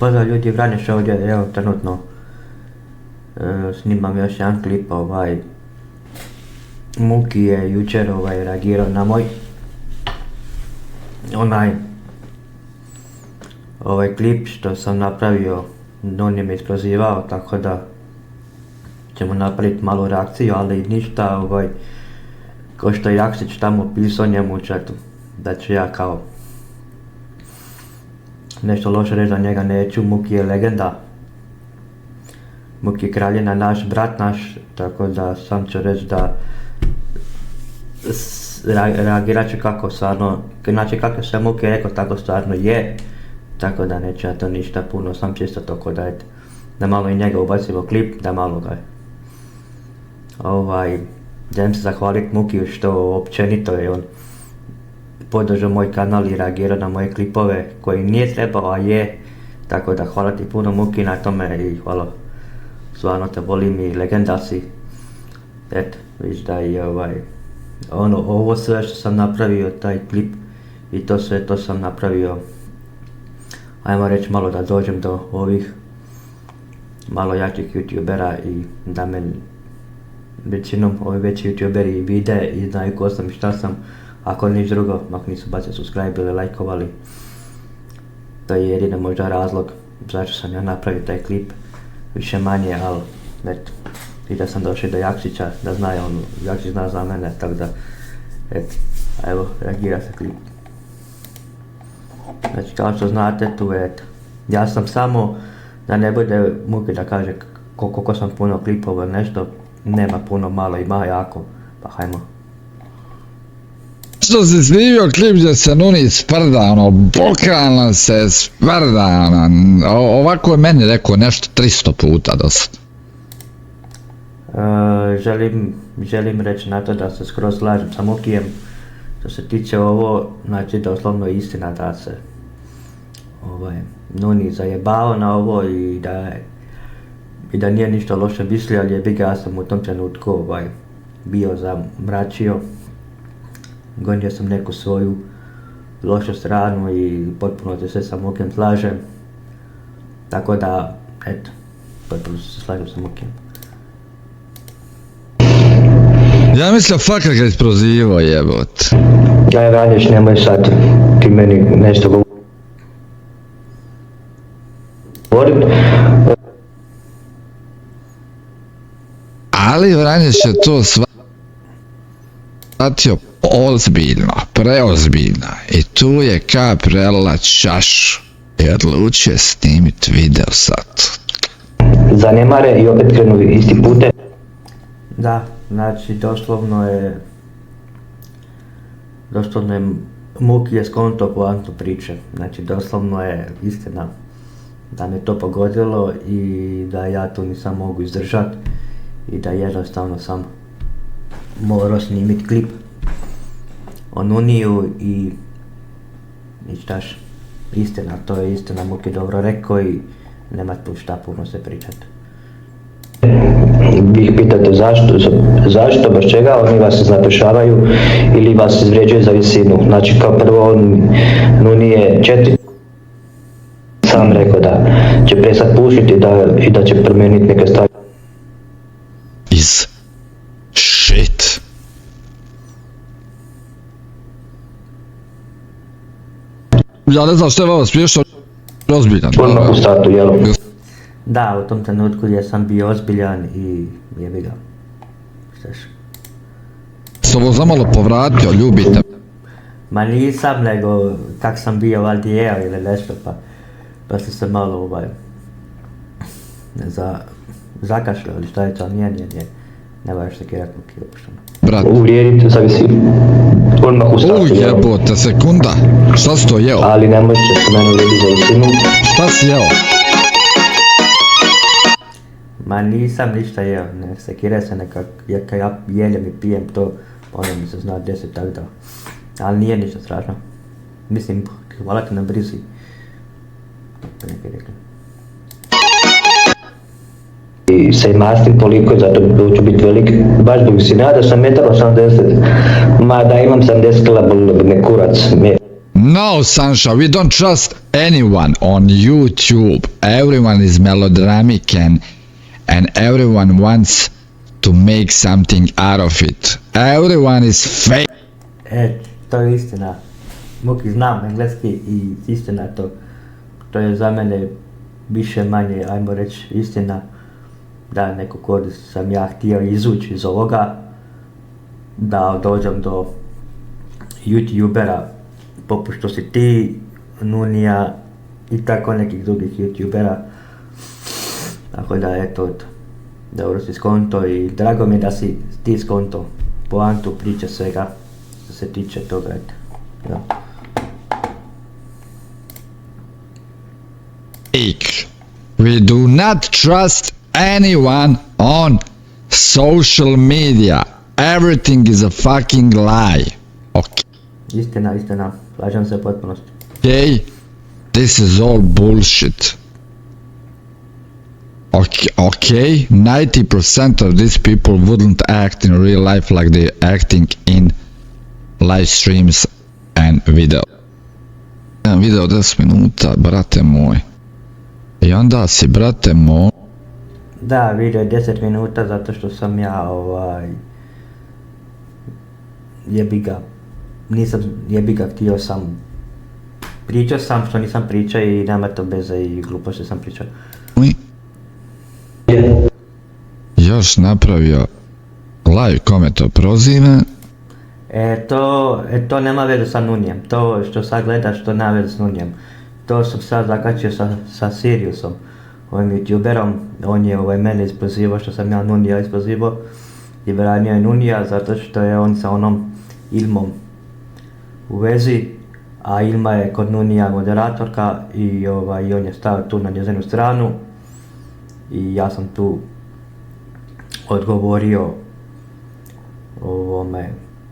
Pozdrav ljudi, Vranješ ovdje, evo trenutno snimam još jedan klip, Muki je jučer reagirao na moj ovaj klip što sam napravio, on je me isprozivao, tako da ćemo napraviti malu reakciju, ali ništa, ko što je Jaksić tamo pisao njemu u chatu, da ću ja kao nešto loše reći za njega neću. Muki je legenda, Muki je kraljina, naš brat naš, tako da sam ću reći da reagirat ću kako stvarno, znači kako se Muki rekao tako stvarno je, tako da neću ja to ništa puno, sam čisto toko da malo i njega ubacimo klip, da malo ga želim se zahvaliti Mukiju što općenito je on podržao moj kanal i reagirao na moje klipove koji nije trebao, a je, tako da hvala ti puno Muki na tome i hvala, stvarno te volim i legenda si. Eto, viš da i ovo sve što sam napravio, taj klip i to sve to sam napravio, ajmo reći malo da dođem do ovih malo jačih youtubera i da me većinom ovi veći youtuberi vide i znaju ko sam i šta sam. Ako niš drugo, ako nisu bacili subscribe ili lajkovali, to je jedino možda razlog zašto sam ja napravio taj klip, više manje, ali eto, i da sam došao do Jaksića, da zna on, Jaksić zna za mene, tako da, eto, evo, reagira se klip. Znači, kao što znate, tu eto, ja sam samo, da ne bude Muki da kaže koliko sam puno klipova ili nešto, nema puno, malo, ima jako, pa hajmo. Što si snimio klip gdje se Nuni sprda, bukvalno se sprda, ovako je meni rekao nešto 300 puta dosta. Želim reći na to da se skroz slažem sa Mukijem, što se tiče ovo, znači doslovno je istina da se Nuni zajebao na ovo i da nije ništa loše mislio, ali ja sam u tom trenutku bio zamračio. Gonio sam neku svoju lošu stranu i potpuno se sve sa Mukijem slažem. Tako da, eto, potpuno se slažem sa Mukijem. Ja mislim fakat ga isprozivao jebot. Aj Vranješ, nemoj sad ti meni nešto govorit. Ali Vranješ je to shvatio ozbiljno, preozbiljno i tu je kap prelila čašu i odlučio snimit video sad. Zanemare i opet krenu isti pute. Da, znači doslovno je Muki je skonto poantu priče, znači doslovno je istina da me to pogodilo i da ja to nisam mogu izdržat i da jednostavno sam morao snimit klip o Nuniju i štaš, istina, to je istina, Muki dobro rekao i nema tu šta puno se pričat. Vi ih pitate zašto, baš čega, oni vas zaprešavaju ili vas izvređuju za visinu. Znači kao prvo Nuni je 4 sam rekao da će prestat pušiti i da će promijeniti neke stvari. Shit. Ja ne znam što je vama smiješno, ozbiljan. Odmah u startu, jel? Da, u tom trenutku gdje sam bio ozbiljan i jebi ga. Štaš? S ovo zamalo povratio, ljubite. Ma nisam, nego kak sam bio valdijeo ili nešto, pa sam se malo zakašljao ili šta je to, nije, ne vaš se kirat Muki uopšteno. Brat. Uvrijediti za visinu. Odmah u startu, jel? Jebote, sekunda. Šta si to jeo? Ali ne možete se mene uvrijediti za visinu. Šta si jeo? Ma nisam ništa jeo, ne sekiraj se nekak, jer kad ja jeljem i pijem to, onda mi se zna deset, tak da. Ali nije ništa strašno. Mislim, hvala ti na brizi. Neki rekli. I se mastim toliko, zato ću biti velik, baš zbog visine, da sam 1,80 m, mada imam 70 kg, ne kurac. No, Sancha, we don't trust anyone on YouTube. Everyone is melodramatic and everyone wants to make something out of it. Everyone is fake. To je istina. Muki, znam engleski i istina to. To je za mene više manje, ajmo reći, istina. Da, neko kod sam ja htio izvući iz ovoga, da dođem do youtubera poput što si ti, Nunija i tako nekih drugih youtubera. Tako da eto, dobro si skonto i drago mi je da si ti skonto poantu priče svega što se tiče toga. Eto. Ja. Fake. We do not trust anyone on social media. Everything is a fucking lie. Okay. Istina, slažem se u potpunosti. Okay, this is all bullshit. Okay, 90% of these people wouldn't act in real life like they're acting in live streams and video. Jedan video 10 minuta, brate moj. I onda si, brate moj... Da, video je 10 minuta zato što sam ja jebiga htio sam, pričao sam što nisam pričao i nema to beze i glupo što sam pričao. Još napravio live kome to proziva. To nema veze sa Nunijem, to što sad gledaš to nema veze s Nunijem. To sam sad zakačio sa Siriusom, ovim youtuberom, on je mene isprozivao što sam ja Nunija isprozivao i branio je Nunija zato što je on sa onom Ilmom u vezi, a Ilma je kod Nunija moderatorka i on je stao tu na njezinu stranu i ja sam tu odgovorio ovome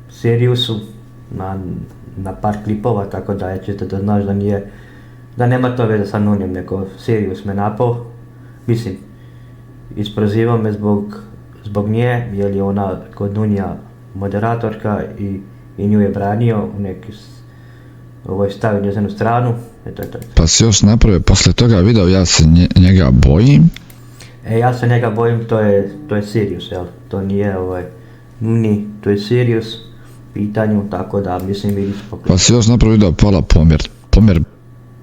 Siriusu na par klipova, tako da je čisto da znaš da nema to veze sa Nunijem, nego Sirius me napao, mislim, isprozivao me zbog nje, jer je ona kod Nunija moderatorka i nju je branio, neki stavio njezinu stranu, eto. Pa si još napravio posle toga video, ja se njega bojim. Ja se njega bojim, to je Sirius, jel? To nije Nuni, to je Sirius pitanju, tako da mislim vidiš poklon. Pa si još napravio video pola pomjer.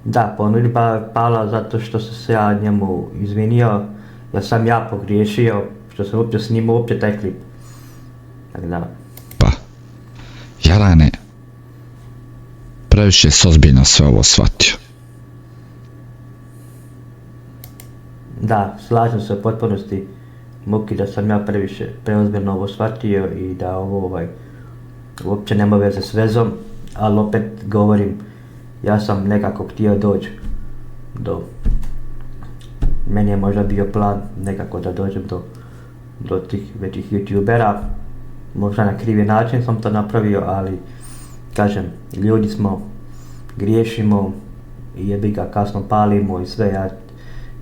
Da, pomirba pala zato što sam se ja njemu izvinio, jer sam ja pogriješio, što sam uopće snimao uopće taj klip. Tako da. Pa, Jarane, previše s ozbiljno sve ovo shvatio. Da, slažem se u potpunosti, Muki, da sam ja preozbiljno ovo shvatio i da ovo uopće nema veze s vezom, ali opet govorim, ja sam nekako htio doći meni je možda bio plan nekako da dođem do tih većih youtubera, možda na krivi način sam to napravio, ali kažem, ljudi smo, griješimo i jebiga kasno palimo i sve,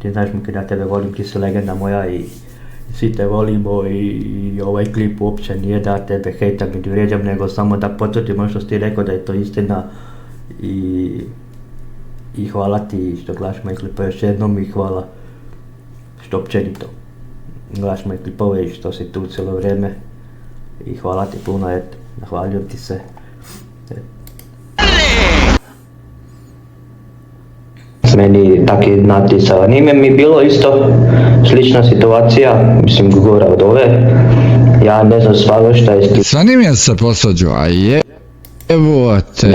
ti znaš Muki da tebe volim, ti si legenda moja i svi te volimo i ovaj klip uopće nije da tebe hejtam niti vrijeđam, nego samo da potvrdim ono što si ti rekao da je to istina i hvala ti što gledaš moje klipove još jednom i hvala što općenito gledaš moje klipove i što si tu cijelo vrijeme i hvala ti puno, eto, zahvaljujem ti se. Meni taki natisao, nije mi bilo isto slična situacija, mislim gora od ove, ja ne znam stvarno šta je slično. Sa njim je se posvađao, a evo te.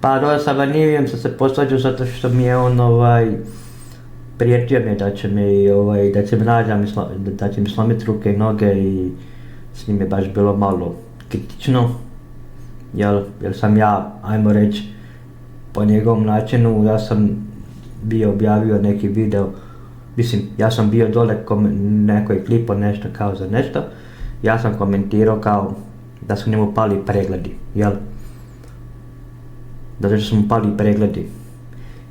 Pa do sa Vanivijem sam se posvađao zato što mi je on prijetio mi da će me nađa, da će mi slomiti ruke i noge i s njim je baš bilo malo kritično, jer sam ja, ajmo reći, po njegovom načinu, ja sam bio objavio neki video, mislim, ja sam bio dole nekoj klipo nešto kao za nešto, ja sam komentirao kao da su njemu pali pregledi, jel? Zato što su mu pali pregledi.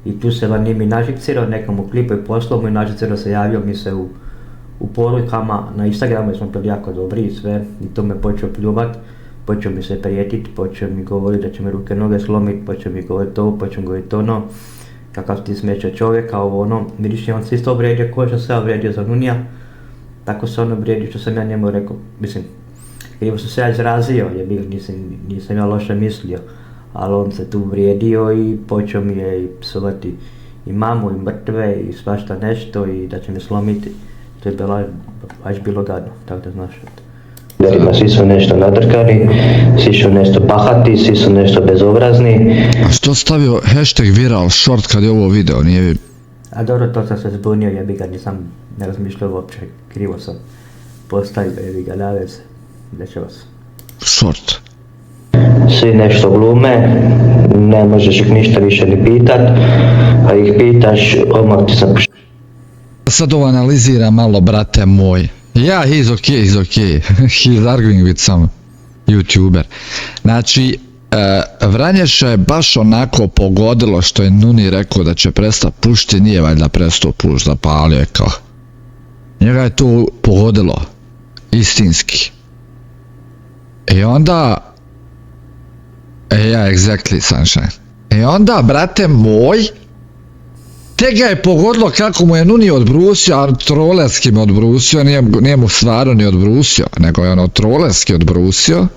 I tu se Vanimi nažicirao nekom u klipu i poslao mu i nažicirao se, javio mi se u porukama na Instagramu jer smo bili jako dobri i sve i to me počeo pljuvat počeo mi se prijetiti, počeo mi govoriti da će mi ruke noge slomiti, počeo mi govoriti ovo, počeo mi govoriti ono, kakav ti smeća čovjeka, ovo ono, vidiš, on se isto uvrijedio ko što se ja uvrijedio za Nunija, tako se on uvrijedio što sam ja njemu rekao, mislim, krivo sam se ja izrazio, nisam ja loše mislio, ali on se tu uvrijedio i počeo mi je psovati i mamu i mrtve i svašta nešto i da će me slomiti, to je bilo gadno, tako da znaš. Svi su nešto nadrkani, svi su nešto bahati, svi su nešto bezobrazni. A što stavio hashtag viral short kad je ovo video, nije vi... A dobro, to sam se zbunio, jebi ga, nisam ne razmišljao uopće, krivo sam postavio, jebi ga, navez, neće vas. Short. Svi nešto glume, ne možeš ih ništa više ni pitat, a ih pitaš, odmah ti sam... Sad ovo analizira malo, brate moj. Yeah, he's okay. He's arguing with some YouTuber. Znači, Vranješa je baš onako pogodilo što je Nuni rekao da će prestati pušti, nije valjda prestao pušt, zapalio je kao. Njega je to pogodilo, istinski. I onda... exactly, Sunshine. I onda, brate moj, te ga je pogodilo kako mu je Nuni odbrusio, a trolerski me odbrusio, nije mu stvarno ni odbrusio, nego je ono trolerski odbrusio.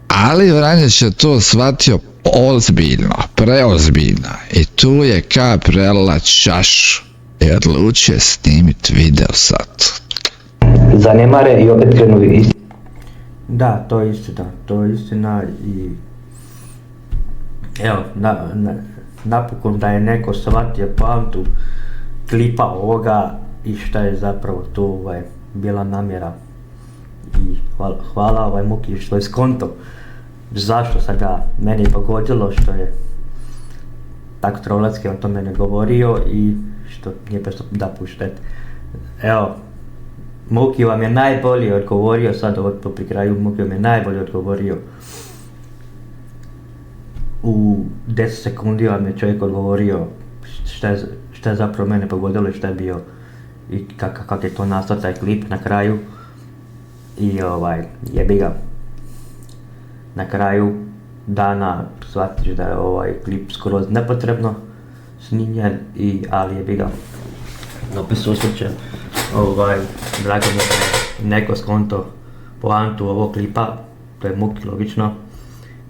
Ali Vranješ je to shvatio ozbiljno, preozbiljno. I tu je kap prelila čašu i odlučio snimiti video sad. Zanemare i opet krenu isti. Da, to je istina i... Evo, napokon da je neko shvatio poantu klipa ovoga i šta je zapravo tu bila namjera. I hvala Muki što je skonto. Zašto sad meni je pogodilo što je tako trolecki on to mene govorio i što nije presto da puštet. Evo, Muki vam je najbolje odgovorio, sad ovo pri kraju Muki vam je najbolje odgovorio. U 10 sekundi vam je čovjek odgovorio šta je zapravo mene pogodilo i šta je bio i kak je to nastao taj klip na kraju. I jebi ga. Na kraju dana shvatiš da je ovaj klip skroz nepotrebno snimljen ali jebi ga. Opet se osjećam, drago mi je da je neko skonto poantu ovog klipa, to je Muki logično.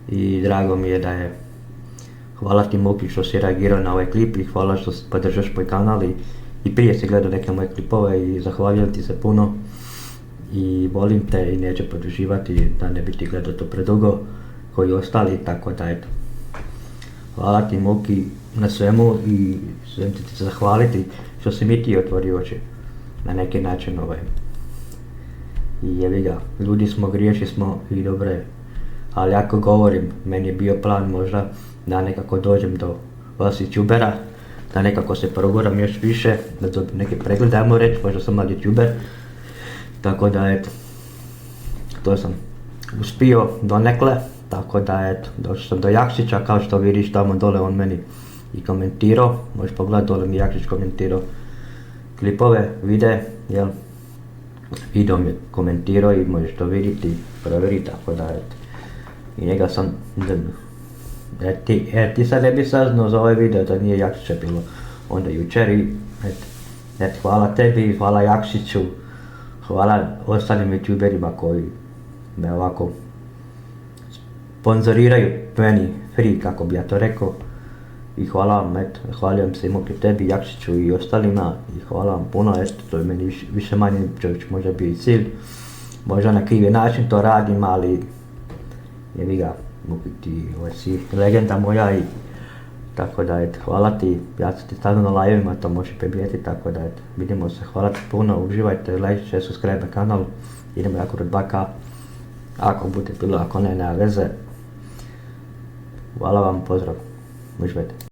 I drago mi je da je, hvala ti Muki što si reagirao na ovaj klip i hvala što podržaš moj kanal i prije si gledao neke moje klipove i zahvaljujem ti se puno i volim te i neću produživati da ne bi ti gledao to predugo koji ostali, tako da eto. Hvala ti Muki na svemu i želim ti zahvaliti što si mi ti otvorio oči na neki način I jebi ga, ljudi smo, griješi smo i dobro je. Ali ako govorim, meni je bio plan možda da nekako dođem do vas youtubera, da nekako se proguram još više, da dobijem neke preglede, ajmo reći, možda sam mlad youtuber. Tako da eto, to sam uspio donekle, tako da eto, došao sam do Jakšića, kao što vidiš tamo dole on meni i komentirao, možeš pogledati dole mi Jakšić komentirao klipove, videe, jel? Video mi je komentirao i možeš to vidjeti, provjeriti, tako da eto. I njega sam, ti sad ne bi saznao za ovaj video da nije Jakšića bilo onda jučer i eto, hvala tebi, hvala Jakšiću, hvala ostalim youtuberima koji me ovako sponzoriraju meni free, kako bi ja to rekao. I hvala vam, eto, hvaljujem se i Muki tebi, Jakšiću i ostalima i hvala vam puno, eto, to je meni više manje čovječ možda bio i cilj. Možda na krivi način to radim, ali jebi ga, Muki ti si legenda moja i tako da eto, hvala ti, ja sam ti stavio na live-ima, to možeš primijetiti, tako da eto, vidimo se, hvala ti puno, uživajte, like, share, subscribe na kanal, idemo jako do 2K, ako bude bilo, ako ne, nema veze, hvala vam, pozdrav, uživajte.